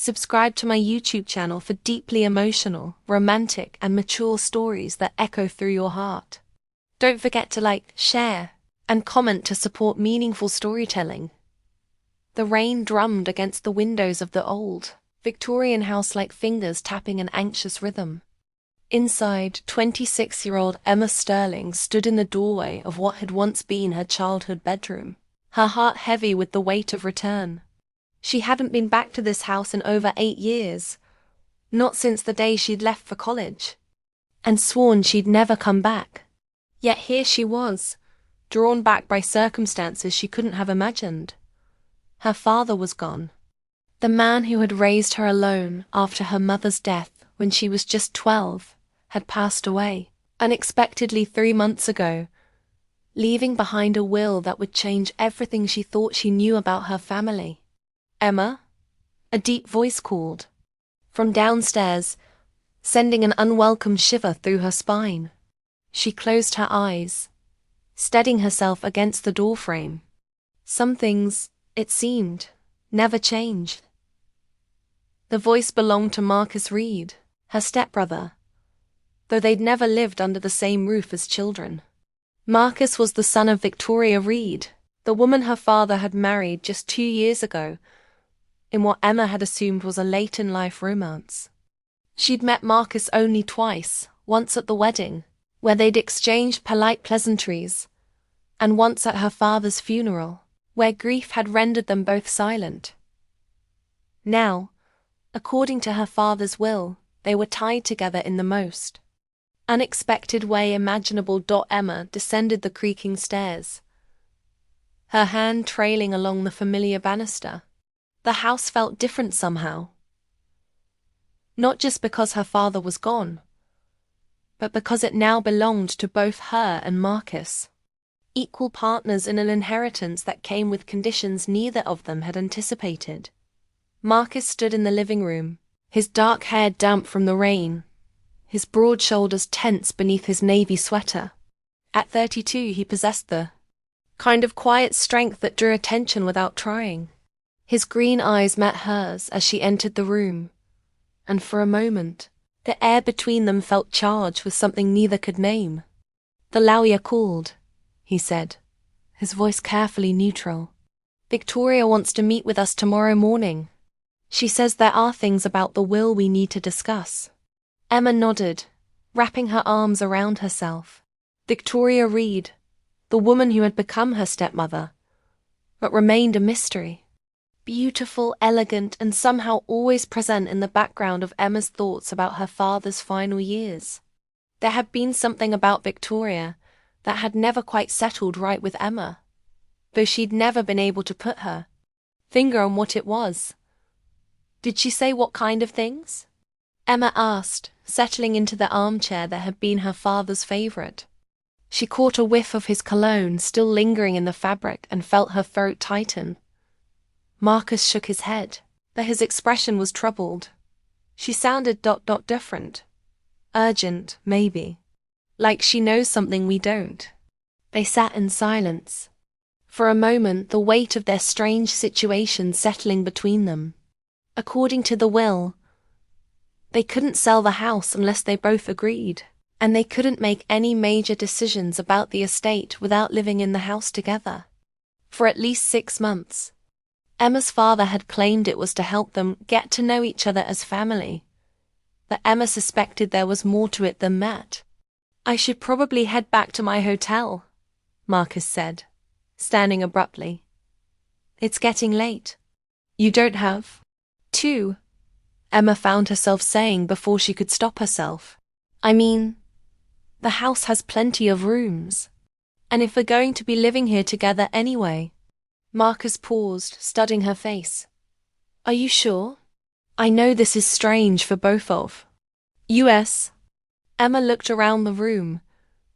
Subscribe to my YouTube channel for deeply emotional, romantic, and mature stories that echo through your heart. Don't forget to like, share, and comment to support meaningful storytelling. The rain drummed against the windows of the old, Victorian house like fingers tapping an anxious rhythm. Inside, 26-year-old Emma Sterling stood in the doorway of what had once been her childhood bedroom, her heart heavy with the weight of return. She hadn't been back to this house in over 8 years, not since the day she'd left for college, and sworn she'd never come back. Yet here she was, drawn back by circumstances she couldn't have imagined. Her father was gone. The man who had raised her alone after her mother's death when she was just 12 had passed away, unexpectedly 3 months ago, leaving behind a will that would change everything she thought she knew about her family. "Emma?" a deep voice called from downstairs, sending an unwelcome shiver through her spine. She closed her eyes, steadying herself against the doorframe. Some things, it seemed, never changed. The voice belonged to Marcus Reed, her stepbrother, though they'd never lived under the same roof as children. Marcus was the son of Victoria Reed, the woman her father had married just 2 years ago, in what Emma had assumed was a late-in-life romance. She'd met Marcus only twice, once at the wedding, where they'd exchanged polite pleasantries, and once at her father's funeral, where grief had rendered them both silent. Now, according to her father's will, they were tied together in the most unexpected way imaginable. Emma descended the creaking stairs, her hand trailing along the familiar banister. The house felt different somehow. Not just because her father was gone, but because it now belonged to both her and Marcus, equal partners in an inheritance that came with conditions neither of them had anticipated. Marcus stood in the living room, his dark hair damp from the rain, his broad shoulders tense beneath his navy sweater. At 32, he possessed the kind of quiet strength that drew attention without trying. His green eyes met hers as she entered the room, and for a moment, the air between them felt charged with something neither could name. "The lawyer called," he said, his voice carefully neutral. "Victoria wants to meet with us tomorrow morning. She says there are things about the will we need to discuss." Emma nodded, wrapping her arms around herself. Victoria Reed, the woman who had become her stepmother, but remained a mystery. Beautiful, elegant, and somehow always present in the background of Emma's thoughts about her father's final years. There had been something about Victoria that had never quite settled right with Emma, though she'd never been able to put her finger on what it was. "Did she say what kind of things?" Emma asked, settling into the armchair that had been her father's favorite. She caught a whiff of his cologne still lingering in the fabric and felt her throat tighten. Marcus shook his head, but his expression was troubled. She sounded different. Urgent, maybe. Like she knows something we don't. They sat in silence, for a moment the weight of their strange situation settling between them. According to the will, they couldn't sell the house unless they both agreed, and they couldn't make any major decisions about the estate without living in the house together. For at least 6 months. Emma's father had claimed it was to help them get to know each other as family, but Emma suspected there was more to it than that. "I should probably head back to my hotel," Marcus said, standing abruptly. "It's getting late." "You don't have to," Emma found herself saying before she could stop herself. "I mean, the house has plenty of rooms, and if we're going to be living here together anyway." Marcus paused, studying her face. "Are you sure? I know this is strange for both of us." Emma looked around the room,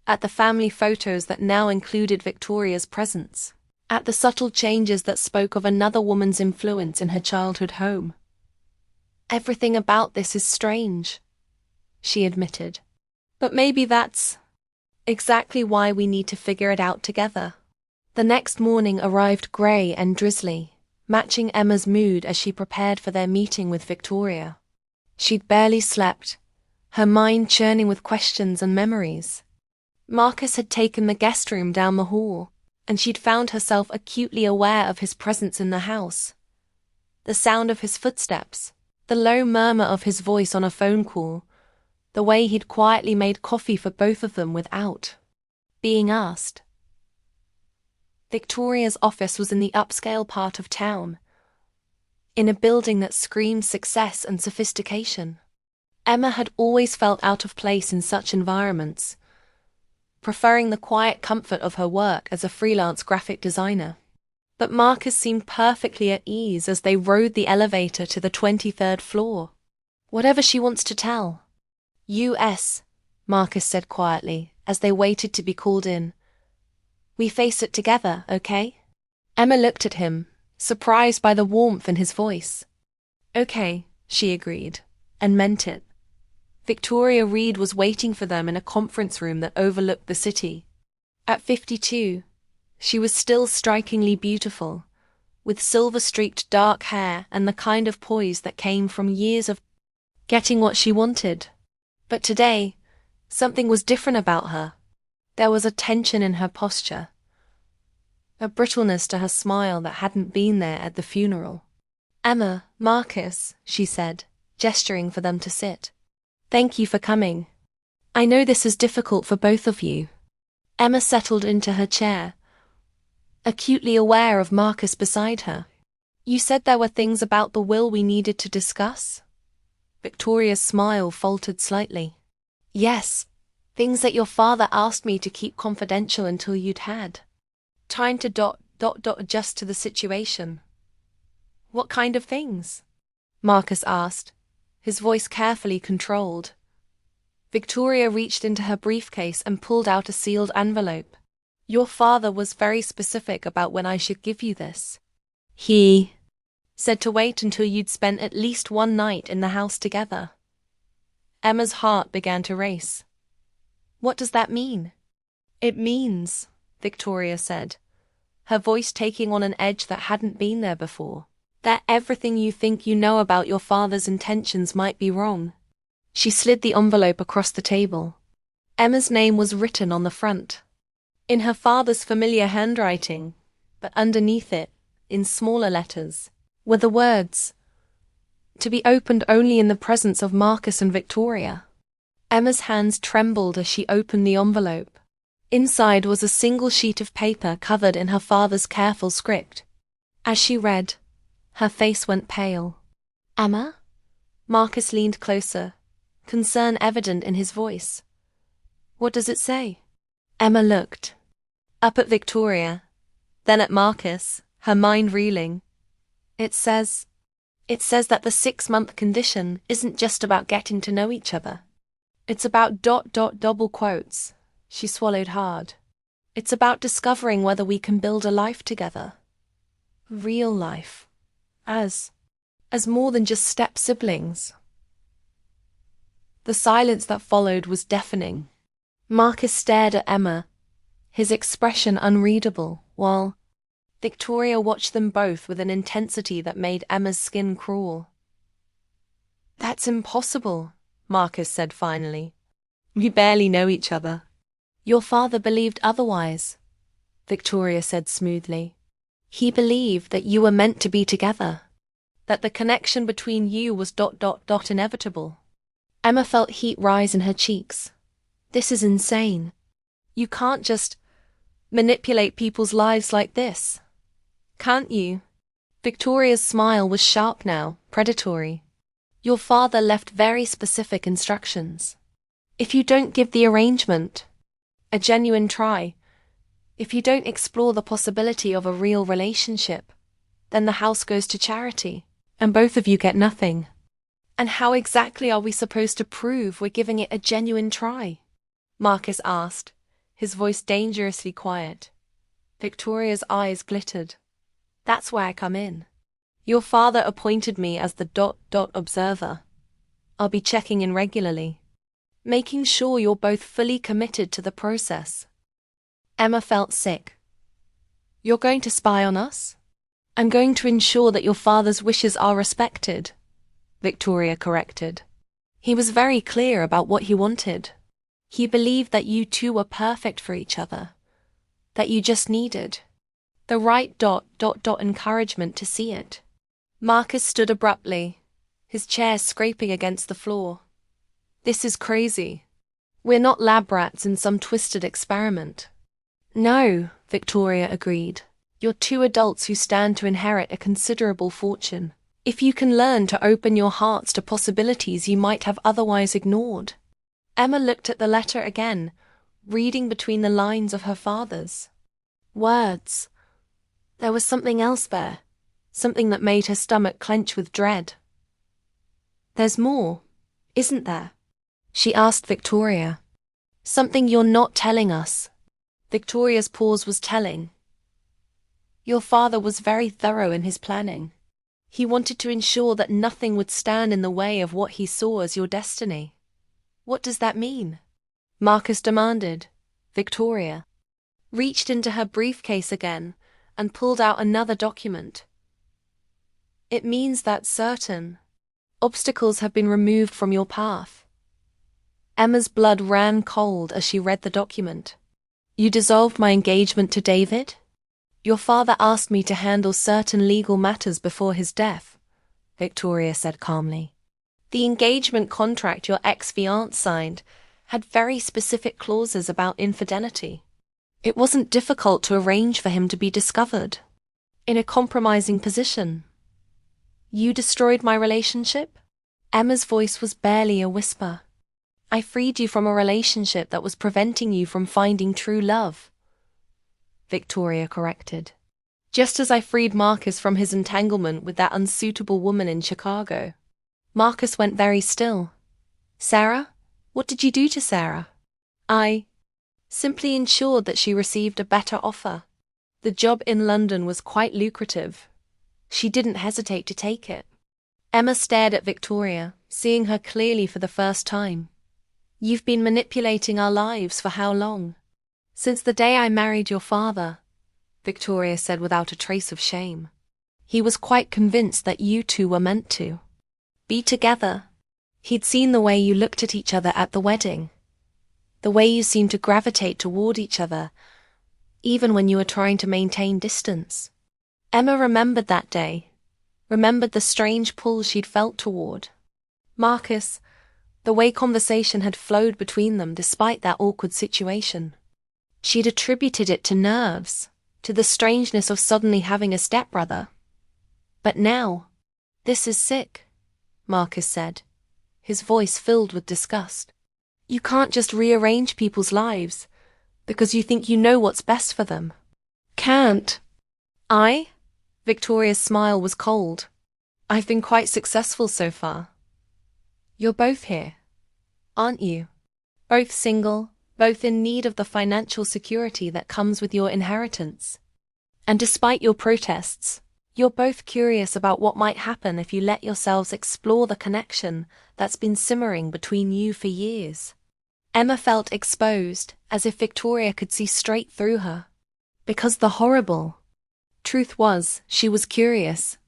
at the family photos that now included Victoria's presence, at the subtle changes that spoke of another woman's influence in her childhood home. "Everything about this is strange," she admitted. "But maybe that's exactly why we need to figure it out together." The next morning arrived grey and drizzly, matching Emma's mood as she prepared for their meeting with Victoria. She'd barely slept, her mind churning with questions and memories. Marcus had taken the guest room down the hall, and she'd found herself acutely aware of his presence in the house. The sound of his footsteps, the low murmur of his voice on a phone call, the way he'd quietly made coffee for both of them without being asked. Victoria's office was in the upscale part of town, in a building that screamed success and sophistication. Emma had always felt out of place in such environments, preferring the quiet comfort of her work as a freelance graphic designer. But Marcus seemed perfectly at ease as they rode the elevator to the 23rd floor. "Whatever she wants to tell." "US," Marcus said quietly as they waited to be called in. "We face it together, okay?" Emma looked at him, surprised by the warmth in his voice. "Okay," she agreed, and meant it. Victoria Reed was waiting for them in a conference room that overlooked the city. At 52, she was still strikingly beautiful, with silver-streaked dark hair and the kind of poise that came from years of getting what she wanted. But today, something was different about her. There was a tension in her posture, a brittleness to her smile that hadn't been there at the funeral. "Emma, Marcus," she said, gesturing for them to sit. "Thank you for coming. I know this is difficult for both of you." Emma settled into her chair, acutely aware of Marcus beside her. "You said there were things about the will we needed to discuss?" Victoria's smile faltered slightly. "Yes, things that your father asked me to keep confidential until you'd had time to adjust to the situation." "What kind of things?" Marcus asked, his voice carefully controlled. Victoria reached into her briefcase and pulled out a sealed envelope. "Your father was very specific about when I should give you this. He said to wait until you'd spent at least one night in the house together." Emma's heart began to race. "What does that mean?" "It means," Victoria said, her voice taking on an edge that hadn't been there before, "that everything you think you know about your father's intentions might be wrong." She slid the envelope across the table. Emma's name was written on the front, in her father's familiar handwriting, but underneath it, in smaller letters, were the words, "To be opened only in the presence of Marcus and Victoria." Emma's hands trembled as she opened the envelope. Inside was a single sheet of paper covered in her father's careful script. As she read, her face went pale. "Emma?" Marcus leaned closer, concern evident in his voice. "What does it say?" Emma looked up at Victoria, then at Marcus, her mind reeling. It says that the 6-month condition isn't just about getting to know each other. It's about double quotes." She swallowed hard. "It's about discovering whether we can build a life together. Real life. As more than just step siblings." The silence that followed was deafening. Marcus stared at Emma, his expression unreadable, while Victoria watched them both with an intensity that made Emma's skin crawl. "That's impossible," Marcus said finally. "We barely know each other." "Your father believed otherwise," Victoria said smoothly. "He believed that you were meant to be together, that the connection between you was inevitable." Emma felt heat rise in her cheeks. "This is insane. You can't just manipulate people's lives like this. Can't you?" Victoria's smile was sharp now, predatory. "Your father left very specific instructions. If you don't give the arrangement a genuine try, if you don't explore the possibility of a real relationship, then the house goes to charity, and both of you get nothing." "And how exactly are we supposed to prove we're giving it a genuine try?" Marcus asked, his voice dangerously quiet. Victoria's eyes glittered. "That's where I come in. Your father appointed me as the observer. I'll be checking in regularly, making sure you're both fully committed to the process." Emma felt sick. "You're going to spy on us?" I'm going to ensure that your father's wishes are respected, Victoria corrected. He was very clear about what he wanted. He believed that you two were perfect for each other, that you just needed the right encouragement to see it. Marcus stood abruptly, his chair scraping against the floor. This is crazy. We're not lab rats in some twisted experiment. No, Victoria agreed. You're two adults who stand to inherit a considerable fortune. If you can learn to open your hearts to possibilities you might have otherwise ignored. Emma looked at the letter again, reading between the lines of her father's words. There was something else there, something that made her stomach clench with dread. There's more, isn't there? She asked Victoria. Something you're not telling us. Victoria's pause was telling. Your father was very thorough in his planning. He wanted to ensure that nothing would stand in the way of what he saw as your destiny. What does that mean? Marcus demanded. Victoria reached into her briefcase again and pulled out another document. It means that certain obstacles have been removed from your path. Emma's blood ran cold as she read the document. You dissolved my engagement to David? Your father asked me to handle certain legal matters before his death, Victoria said calmly. The engagement contract your ex-fiancé signed had very specific clauses about infidelity. It wasn't difficult to arrange for him to be discovered in a compromising position. You destroyed my relationship? Emma's voice was barely a whisper. I freed you from a relationship that was preventing you from finding true love, Victoria corrected. Just as I freed Marcus from his entanglement with that unsuitable woman in Chicago. Marcus went very still. Sarah? What did you do to Sarah? I simply ensured that she received a better offer. The job in London was quite lucrative. She didn't hesitate to take it. Emma stared at Victoria, seeing her clearly for the first time. You've been manipulating our lives for how long? Since the day I married your father, Victoria said without a trace of shame. He was quite convinced that you two were meant to be together. He'd seen the way you looked at each other at the wedding, the way you seemed to gravitate toward each other, even when you were trying to maintain distance. Emma remembered that day, remembered the strange pull she'd felt toward Marcus, the way conversation had flowed between them despite that awkward situation. She'd attributed it to nerves, to the strangeness of suddenly having a stepbrother. But now, this is sick, Marcus said, his voice filled with disgust. You can't just rearrange people's lives because you think you know what's best for them. Can't. I? Victoria's smile was cold. I've been quite successful so far. You're both here, aren't you? Both single, both in need of the financial security that comes with your inheritance. And despite your protests, you're both curious about what might happen if you let yourselves explore the connection that's been simmering between you for years. Emma felt exposed, as if Victoria could see straight through her. Because the horrible truth was, she was curious.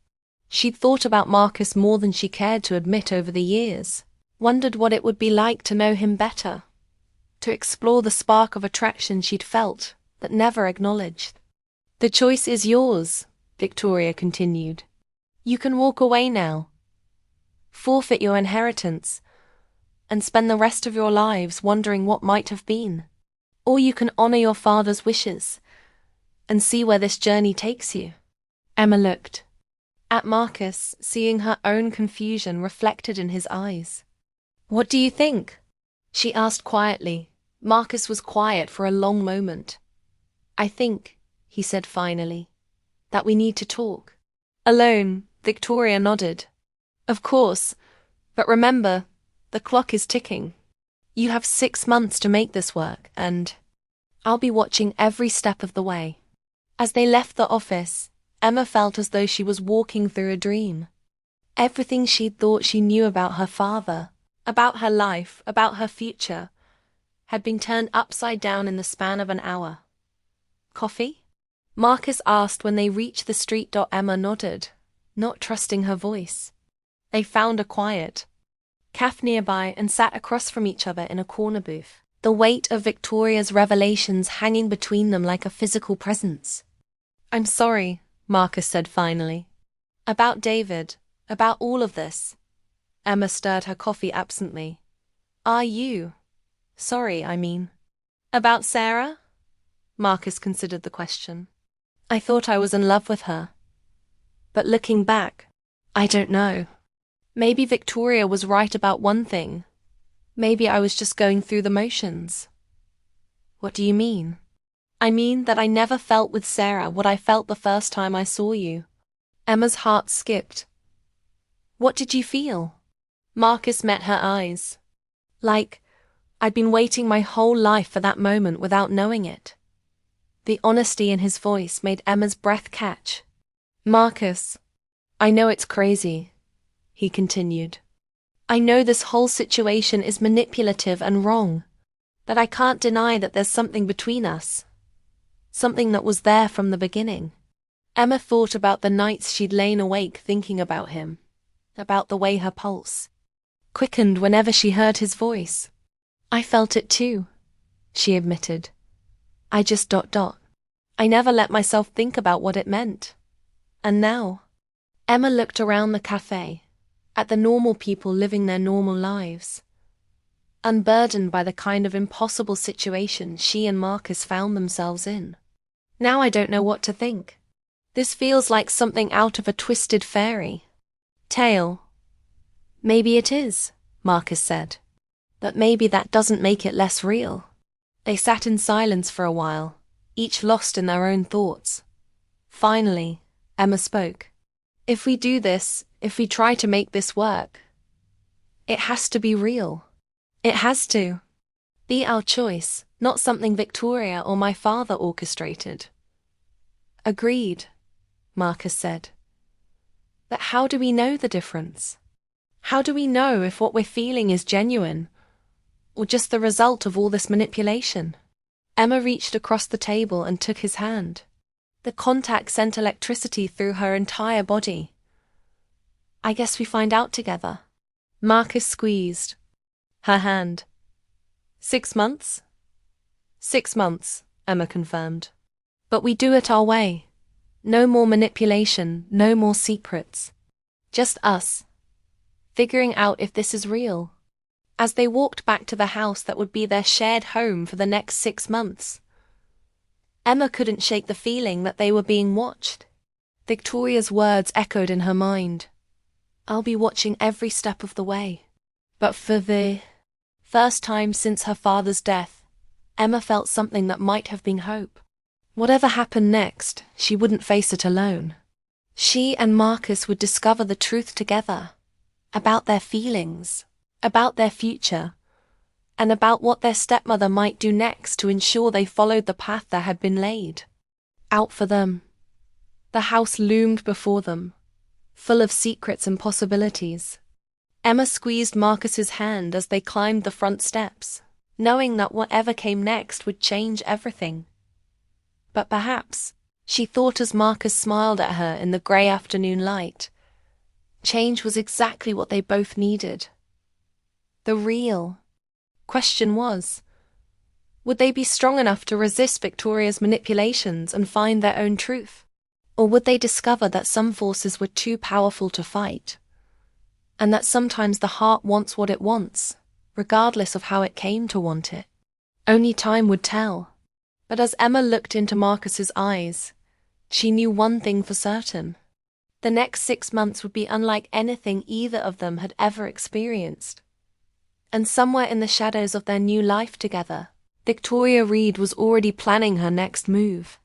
She'd thought about Marcus more than she cared to admit over the years, wondered what it would be like to know him better, to explore the spark of attraction she'd felt, but never acknowledged. The choice is yours, Victoria continued. You can walk away now, forfeit your inheritance, and spend the rest of your lives wondering what might have been. Or you can honor your father's wishes and see where this journey takes you. Emma looked at Marcus, seeing her own confusion reflected in his eyes. What do you think? She asked quietly. Marcus was quiet for a long moment. I think, he said finally, that we need to talk. Alone, Victoria nodded. Of course, but remember, the clock is ticking. You have 6 months to make this work, and I'll be watching every step of the way. As they left the office, Emma felt as though she was walking through a dream. Everything she'd thought she knew about her father, about her life, about her future, had been turned upside down in the span of an hour. Coffee? Marcus asked when they reached the street. Emma nodded, not trusting her voice. They found a quiet cafe nearby and sat across from each other in a corner booth, the weight of Victoria's revelations hanging between them like a physical presence. "I'm sorry," Marcus said finally. "About David, about all of this." Emma stirred her coffee absently. "Are you? Sorry, I mean." "About Sarah?" Marcus considered the question. "I thought I was in love with her. But looking back, I don't know. Maybe Victoria was right about one thing. Maybe I was just going through the motions." "What do you mean?" "I mean that I never felt with Sarah what I felt the first time I saw you." Emma's heart skipped. "What did you feel?" Marcus met her eyes. "Like I'd been waiting my whole life for that moment without knowing it." The honesty in his voice made Emma's breath catch. "Marcus, I know it's crazy," he continued. "I know this whole situation is manipulative and wrong, but I can't deny that there's something between us. Something that was there from the beginning." Emma thought about the nights she'd lain awake thinking about him, about the way her pulse quickened whenever she heard his voice. "I felt it too," she admitted. "I just ... I never let myself think about what it meant. And now..." Emma looked around the cafe, at the normal people living their normal lives, unburdened by the kind of impossible situation she and Marcus found themselves in. "Now I don't know what to think. This feels like something out of a twisted fairy tale." "Maybe it is," Marcus said. "But maybe that doesn't make it less real." They sat in silence for a while, each lost in their own thoughts. Finally, Emma spoke. "If we do this, if we try to make this work, it has to be real. It has to be our choice, not something Victoria or my father orchestrated." "Agreed," Marcus said. "But how do we know the difference? How do we know if what we're feeling is genuine, or just the result of all this manipulation?" Emma reached across the table and took his hand. The contact sent electricity through her entire body. "I guess we find out together." Marcus squeezed her hand. 6 months? 6 months, Emma confirmed. "But we do it our way. No more manipulation, no more secrets. Just us, figuring out if this is real." As they walked back to the house that would be their shared home for the next 6 months, Emma couldn't shake the feeling that they were being watched. Victoria's words echoed in her mind. "I'll be watching every step of the way." But for the first time since her father's death, Emma felt something that might have been hope. Whatever happened next, she wouldn't face it alone. She and Marcus would discover the truth together, about their feelings, about their future, and about what their stepmother might do next to ensure they followed the path that had been laid out for them. The house loomed before them, full of secrets and possibilities. Emma squeezed Marcus's hand as they climbed the front steps, knowing that whatever came next would change everything. But perhaps, she thought as Marcus smiled at her in the grey afternoon light, change was exactly what they both needed. The real question was, would they be strong enough to resist Victoria's manipulations and find their own truth? Or would they discover that some forces were too powerful to fight, and that sometimes the heart wants what it wants, regardless of how it came to want it? Only time would tell. But as Emma looked into Marcus's eyes, she knew one thing for certain. The next 6 months would be unlike anything either of them had ever experienced. And somewhere in the shadows of their new life together, Victoria Reed was already planning her next move.